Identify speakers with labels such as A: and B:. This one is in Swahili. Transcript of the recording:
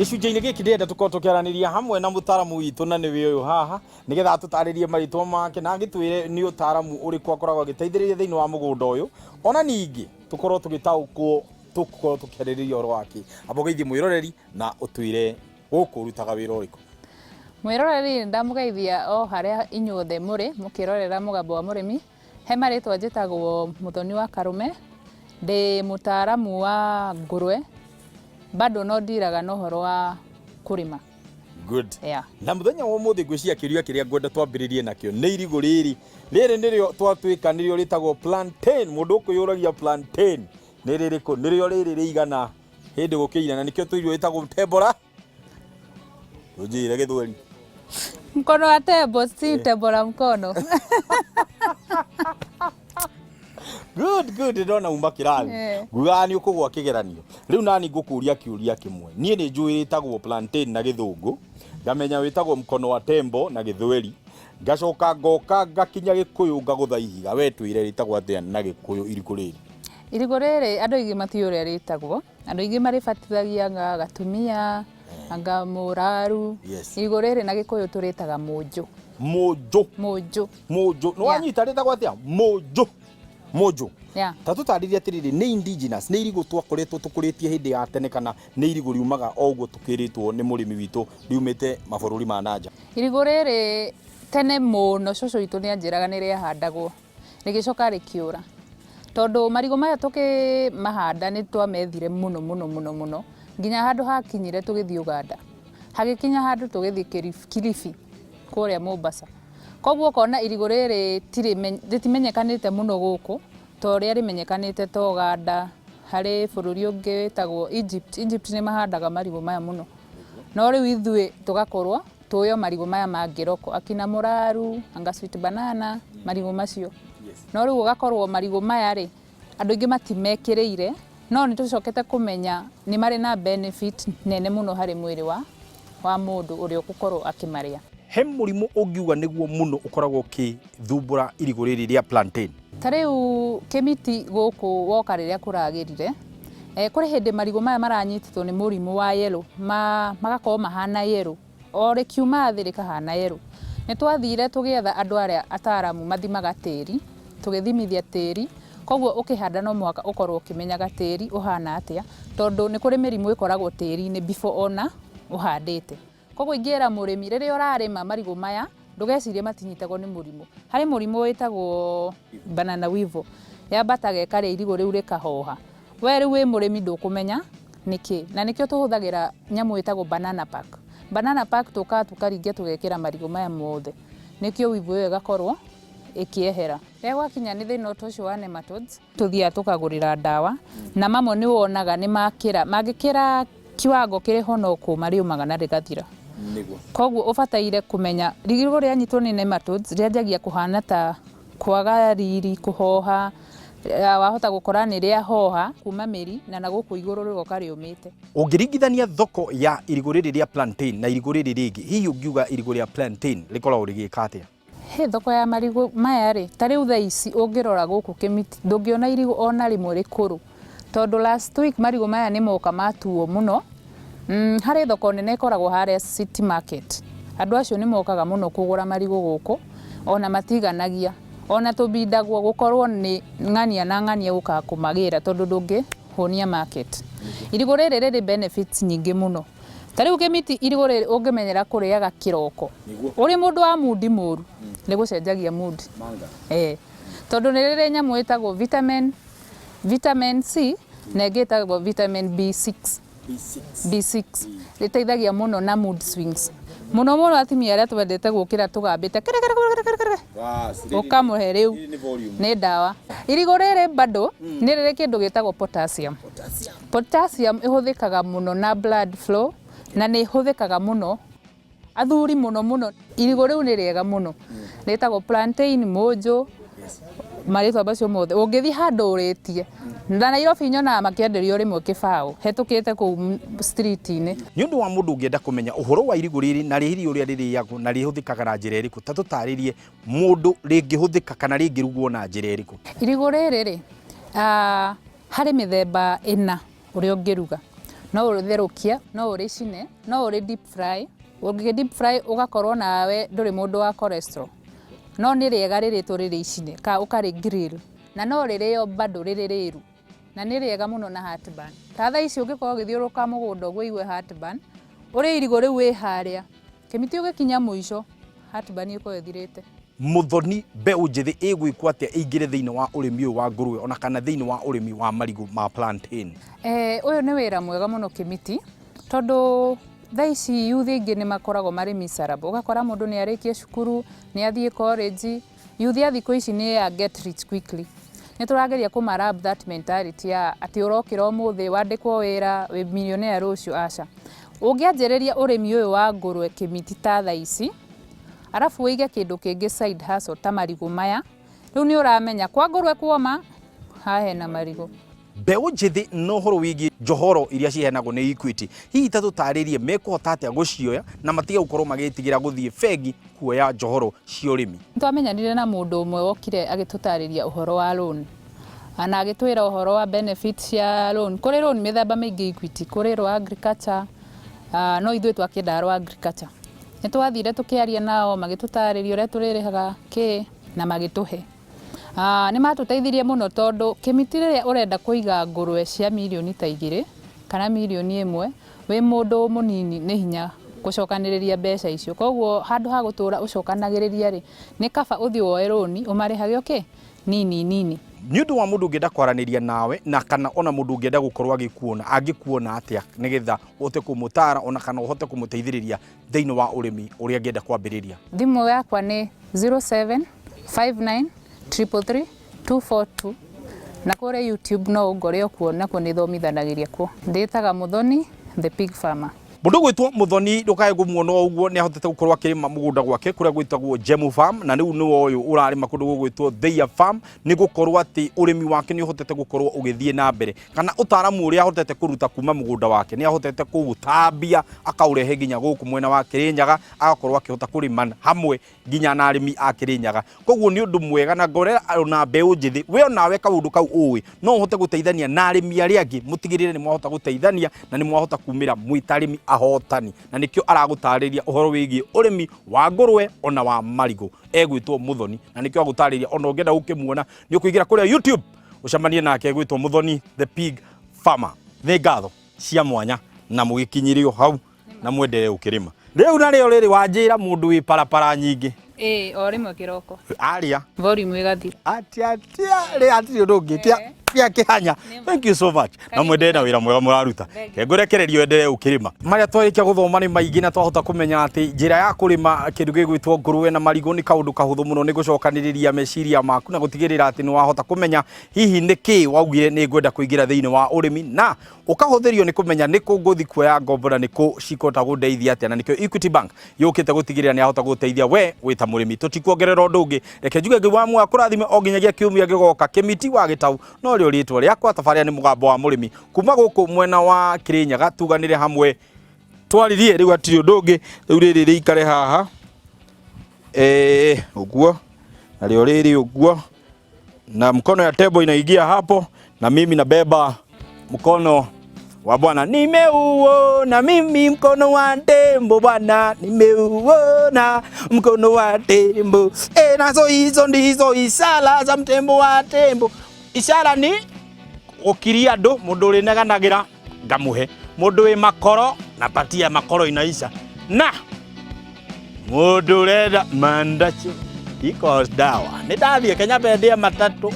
A: gicunjĩ-inĩ gĩkĩ ndĩrenda tũkorwo tũkĩaranĩria hamwe na mũtaramu witũ na nĩwe ũyũ haha nĩgetha tũtarĩrie marĩtwa make na agĩtwĩre nĩ ũtaramu ũrĩkũ akoragwo agĩteithĩrĩria thĩinĩ wa mũgũnda ũyũ, ona ningĩ tũkorwo tũgĩtaũkwo tũkorwo tũkĩarĩrĩria ũhoro wake. Amũgeithie mwĩroreri na ũtwĩre gũkũ ũrutaga wĩra ũrĩkũ.
B: Mwĩroreri ndamũgeithia o harĩa inyuothe mũrĩ mũkĩrorera mũgambo wa mũrĩmi. He marĩtwa njĩtagwo Mũthoni wa Karume, ndĩ mũtaramu wa ngũrwe, bado no ndiraga na ũhoro wa kũrĩma.
A: Good.
B: Yeah.
A: Na mũthenya wa ũmũthĩ ngwĩciria kĩũria kĩrĩa ngwenda twambĩrĩrie nakĩo nĩ irigũ rĩrĩ nĩrĩo twatuĩka nĩrĩo rĩtagwo plantain. Mũndũ ũkũyũragia plantain nĩ rĩrĩkũ, nĩrĩo rĩrĩ rĩigana hĩndĩ gũkĩina na nĩkĩo tũirio ĩtagwo tembora. Tũnjĩre Gĩthweri.
B: Mkono wa tembo si tembora mkono.
A: Good, ndona uma kĩrathi. Ngugaga nĩ ũkũgwa kĩgeranio. Rĩu nani ngũkũria kĩũria kĩmwe. Niĩ nĩ njũĩ ĩtagwo plantain na Gĩthũngũ, ngamenya wĩtagwo mkono wa tembo na Gĩthweri, ngacoka ngoka ngakinya Gĩkũyũ ngagũtha ihiga. We twĩre rĩtagwo atĩa na Gĩkũyũ irigũ rĩrĩ?
B: Irigũ rĩrĩ andũ aingĩ matiũĩ ũrĩa rĩtagwo. Andũ aingĩ marĩbatithagia gatumia, anga mũraru. Irigũ rĩrĩ na Gĩkũyũ tũrĩtaga mũnjũ. Mũnjũ.
A: Nĩ wanyita rĩtagwo atĩa? Mũnjũ.
B: Yeah.
A: Ta tũtarĩrie atĩrĩrĩ, nĩ indigenous, nĩ irigũ twakoretwo tũkũrĩtie hĩndĩ ya tene kana nĩ irigũ riumaga o ũguo tũkĩrĩtwo nĩ mũrĩmi witũ riumĩte mabũrũri ma nanja?
B: Irigũ rĩrĩ tene mũno cũcũ witũ nĩ anjĩraga nĩ rĩahandagwo rĩgĩcoka rĩkĩũra, tondũ marigũ maya tũkĩmahanda nĩ twamethire mũno nginya handũ hakinyire tũgĩthiĩ Uganda, hagĩkinya handũ tũgĩthiĩ Kilifi kũrĩa Mombasa. Koguo kona irigũ rĩrĩ rĩtimenyekanĩte mũno gũkũ ta ũrĩa rĩmenyekanĩte ta Uganda, harĩ bũrũri ũngĩ wĩtagwo Egypt. Egypt nĩ mahandaga marigũ maya mũno, no rĩu ithuĩ tũgakorwo tũĩ marigũ maya ma ngĩroko, akina mũraru, anga sweet banana, marigũ macio. No rĩu ũgakorwo marigũ maya rĩ andũ aingĩ matimekĩrĩire, no nĩ tũcokete kũmenya nĩ marĩ na benefit nene mũno harĩ mwĩrĩ wa mũndũ ũrĩa ũgũkorwo akĩmarĩa.
A: He mũrimũ ũngiuga nĩguo mũno ũkoragwo ũkĩthumbũra irigũ rĩrĩ rĩa plantain?
B: Ta rĩu kĩmiti gũkũ woka rĩrĩa kũragĩrire, kũrĩ hĩndĩ marigũ maya maranyitĩtwo nĩ mũrimũ wa yellow, magakorwo mahana yellow, o rĩkiuma thĩ rĩkahana yellow. Nĩ twathire tũgĩetha andũ arĩa ataramu mathimaga tĩri, tũgĩthimithia tĩri, koguo ũkĩhanda no mũhaka ũkorwo ũkĩmenyaga tĩri ũhana atĩa, tondũ nĩ kũrĩ mĩrimũ ĩkoragwo tĩri-inĩ before ona ũhandĩte. Koguo ingĩra mũrĩmi rĩrĩa ũrarĩma marigũ maya ndũgecirie matinyitagwo nĩ mũrimũ. Harĩ mũrimũ wĩtagwo banana weevil, yambataga ĩkarĩa irigũ rĩu rĩkahoha. We rĩu wĩ mũrĩmi ndũkũmenya nĩkĩ, na nĩkĩo tũhũthagĩra nyamũ ĩtagwo banana pack. Banana pack tũkaga tũkaringia tũgekĩra marigũ maya mothe, nĩkĩo weevil ĩyo ĩgakorwo ĩkĩehera. Rĩrĩa gwakinya nĩ thĩna ũcio wa nematodes, tũthiaga tũkagũrĩra ndawa, na mamwe nĩ wonaga nĩ makĩra, mangĩkĩra kiwango kĩrĩho no kũũma rĩũmaga na rĩgathira. Koguo ũbataire kũmenya irigũ rĩanyitwo nĩ nematodes rĩanjagia kũhana ta kwaga riri, kũhoha, wahota gũkora nĩ rĩahoha kuma mĩri na nagũkũ igũrũ rĩgoka rĩũmĩte.
A: Ũngĩringithania thoko ya irigũ rĩrĩ rĩa plantain na irigũ rĩrĩ rĩngĩ, hihi ũngiuga irigũ rĩa plantain rĩkoragwo rĩgĩka atĩa?
B: He thoko ya marigũ maya rĩ, ta rĩu thaa ici ũngĩrora gũkũ kĩmiti ndũngĩona irigũ ona rĩmwe rĩkũrũ, tondũ last week marigũ maya nĩ moka matuo mũno. Harĩ thoko nene ĩkoragwo harĩa City Market, andũ acio nĩ mokaga mũno kũgũra marigũ gũkũ, ona matiganagia, ona tũbindagwo gũkorwo nĩ ng'ania na ng'ania gũkaga kũmagĩra tondũ ndũngĩhũnia market. Irigũ rĩrĩ rĩrĩ benefits nyingĩ mũno. Ta rĩu kĩmiti irigũ rĩrĩ ũngĩmenyera kũrĩaga kĩroko, ũrĩ mũndũ wa mood mũru nĩ gũcenjagia mood. Tondũ nĩ rĩrĩ nyamũ ĩtagwo vitamin C na ĩngĩ ĩtagwo vitamin B6 rĩteithagia mũno na mood swings. Mũno atumia arĩa twendete gũkĩra tũgambĩte ũkamũhe rĩu nĩ ndawa. Irigũ rĩrĩ bado nĩ rĩrĩ kĩndũ gĩtagwo potassium. Potassium ĩhũthĩkaga mũno na blood flow na nĩ ĩhũthĩkaga mũno athuri mũno. Irigũ rĩu nĩ rĩega mũno, rĩtagwo plantain, mũnjũ, marĩtwa macio mothe. Ũngĩthiĩ handũ ũrĩtie na Nairobi nyonaga makĩenderio rĩmwe kĩbaũ hetũkĩte kũu street-inĩ.
A: Nĩ ũndũ wa mũndũ ũngĩenda kũmenya ũhoro wa irigũ rĩrĩ na rĩrĩ ũrĩa rĩrĩagwo na rĩhũthĩkaga na njĩra ĩrĩkũ, ta tũtarĩrie mũndũ rĩngĩhũthĩka kana rĩngĩrugwo na njĩra ĩrĩkũ? Irigũ
B: rĩrĩ rĩ harĩ mĩthemba 4 ũrĩa ũngĩruga. no ũtherũkia, no ũrĩcine, no ũrĩ deep fry. Ũngĩ deep fry ũgakorwo nawe ndũrĩ mũndũ wa cholesterol. No nĩ rĩega rĩrĩtwo rĩrĩ icine, ka ũkarĩ grill. Na no rĩrĩo bado rĩrĩ rĩru. Na nĩ rĩega mũno na heartburn. Ta thaa ici ũngĩkorwo ũgĩthiũrũrũka mũgũnda ũguo igue heartburn, ũrĩ irigũ rĩu wĩ harĩa. Kĩmĩtĩ ũgĩkinya mũico, heartburn ĩkorwo ĩthirĩte.
A: Muthoni mbeũ njĩthĩ ĩgwĩkwo atĩa ĩingĩre thĩinĩ wa ũrĩmi ũyũ wa ngũrũwe ona kana thĩinĩ wa ũrĩmi wa marigũ ma plantain?
B: Ũyũ nĩ wĩra mwega mũno Kĩmĩtĩ, tondũ thaa ici youth ingĩ nĩ makoragwo marĩ miserable. Ũgakora mũndũ nĩ arĩkia cukuru, nĩ athiĩ college, youth ya thikũ ici nĩ ya get rich quickly. Nĩ tũrageria kũmarab that mentality ya atĩ ũrokĩra ũmũthĩ wandĩkwo wĩra wĩ millionaire rũciũ, aca. Ũngĩanjĩrĩria ũrĩmi ũyũ wa ngũrũwe Kĩmĩtĩ ta thaa ici, arabu ũige kĩndũ kĩngĩ side hustle ta marigũ maya, rĩu nĩ ũramenya kwa ngũrũwe kuoma haha hena marigũ.
A: Mbeũ njĩthĩ no ũhoro wĩgiĩ njohoro iria ciheanagwo nĩ Equity, hihi ta tũtarĩrie mekũhota atĩa gũcioya na matige gũkorwo magĩtigĩra gũthiĩ bengi kuoya njohoro cia ũrĩmi?
B: Nĩ twamenyanire na mũndũ ũmwe wokire agĩtũtarĩria ũhoro wa loan, na agĩtwĩra ũhoro wa benefits cia loan. Kũrĩ loan mĩthemba mĩingĩ Equity, kũrĩ rwa agriculture, no ithuĩ twakĩendaga rwa agriculture. Nĩ twathire tũkĩaria nao magĩtũtarĩria ũrĩa tũrĩrĩhaga kĩ na magĩtũhe. Nĩ matũteithirie mũno tondũ Kĩmĩtĩ rĩrĩa ũrenda kũiga ngũrũwe cia mirioni ta 2 kana mirioni 1, wĩ mũndũ mũnini nĩ hinya gũcokanĩrĩria mbeca icio. Koguo handũ ha gũtũra ũcokanagĩrĩria rĩ, nĩ kaba ũthiĩ woe rũni ũmarĩhage okay nini nini.
A: Nĩ ũndũ wa mũndũ ũngĩenda kwaranĩria nawe na kana ona mũndũ ũngĩenda gũkorwo agĩkuona angĩkuona atĩa nĩgetha ũhote kũmũtara ona kana ũhote kũmũteithĩrĩria thĩinĩ wa ũrĩmi ũrĩa angĩenda kwambĩrĩria?
B: Thimũ yakwa nĩ 0759 333 242 na kũrĩa YouTube no ũngore kuo nakuo nĩ thomithanagĩria kuo. Ndĩtaga Muthoni the pig farmer.
A: Mũndũ gwĩtwo Muthoni ndũkae kũmuona ũguo nĩ ahotete gũkorwo akĩrĩma mũgũnda gwake kũrĩa gwĩtagwo Gemu Farm, na rĩu nĩwe ũyũ ũrarĩma kũndũ gwĩtwo Thĩa Farm, nĩ gũkorwo atĩ ũrĩmi wake nĩ ũhotete gũkorwo ũgĩthiĩ na mbere, kana ũtaaramu ũrĩa ahotete kũruta kuma mũgũnda wake nĩ ahotete kũũtambia akaũrehe nginya gũkũ mwena wa Kĩrĩnyaga, agakorwo akĩhota kũrĩma hamwe nginya na arĩmi a Kĩrĩnyaga. Koguo nĩ ũndũ mwega na ngorera ona mbeũ njĩthĩ we onawe kaũndũ kau ũĩ no ũhote gũteithania na arĩmi arĩa angĩ, mũtigĩrĩre nĩ mwahota gũteithania na nĩ mwahota kumĩra mwĩta arĩmi ahotani, na nĩkĩo aragũtarĩria ũhoro wĩgiĩ ũrĩmi wa ngũrũwe ona wa marigũ. Egwĩtwo Muthoni na nĩkĩo agũtarĩria ona ũngĩenda gũkĩmuona nĩ ũkũingĩra kũrĩa YouTube ũcemanie nake, egwĩtwo Muthoni the pig farmer. Nĩ ngatho cia mwanya na mũgĩkinyirio hau na mwendelee gũkĩrĩma. Rĩu narĩo rĩrĩ wanjĩra mũndũ wĩ parapara nyingĩ.
B: O rĩmwe kĩroko
A: Aria
B: volume ĩgathira
A: atia rĩ atirĩ ũndũ ũngĩ tia kĩhanya. Thank you so much. Na mwendelee na wĩra mwega mũraruta. Ngũrekererio endelee gũkĩrĩma. Marĩa twarĩkia gũthoma nĩ maingĩ na twahota kũmenya atĩ njĩra ya kũrĩma kĩndũ gĩgwĩtwo ngũrũwe na marigũ nĩ kaũndũ kahũthũ mũno, nĩ gũcokanĩrĩria meciria maku na gũtigĩrĩra atĩ nĩ wahota kũmenya hihi nĩ kĩ waugire nĩ ngwenda kũingĩra thĩinĩ wa ũrĩmi, na ũkahũthĩrio nĩ kũmenya nĩ kũ ngũthi kuoya ngombo na nĩ kũ cikota gũndeithia atĩa, na nĩkĩo Equity Bank yũkĩte gũtigĩrĩra nĩ ahota gũteithia we wĩ ta mũrĩmi. Tũtikuongerera ũndũ ũngĩ, reke njuge Ngai wa muoyo akũrathime o nginyagia kiumia gĩgoka. Kĩmĩtĩ wa Gĩtaũ no rĩo rĩtwa rĩakwa, tabarĩra nĩ mũgambo wa mũrĩmi kuma gũkũ mwena wa Kĩrĩnyaga. Tuganĩre hamwe twaririe rĩu hatirĩ ũndũ ũngĩ, rĩu rĩrĩ rĩikare haha ũguo na rĩo rĩrĩ ũguo, na mkono ya tembo inaingia hapo na mimi nabeba mkono wa bwana. Nimeuona mimi mkono wa tembo bwana, nimeuona mkono wa tembo. Nazo hizo ndizo ishara za mtembo wa tembo. Ishara ni ukiria ndo mundu rineganagira ngamuhe, mundu wi makoro napatia makoro inaisha, na mundu renda mandacho iko dawa. Nĩ ndathiĩ Kenya bendia matatu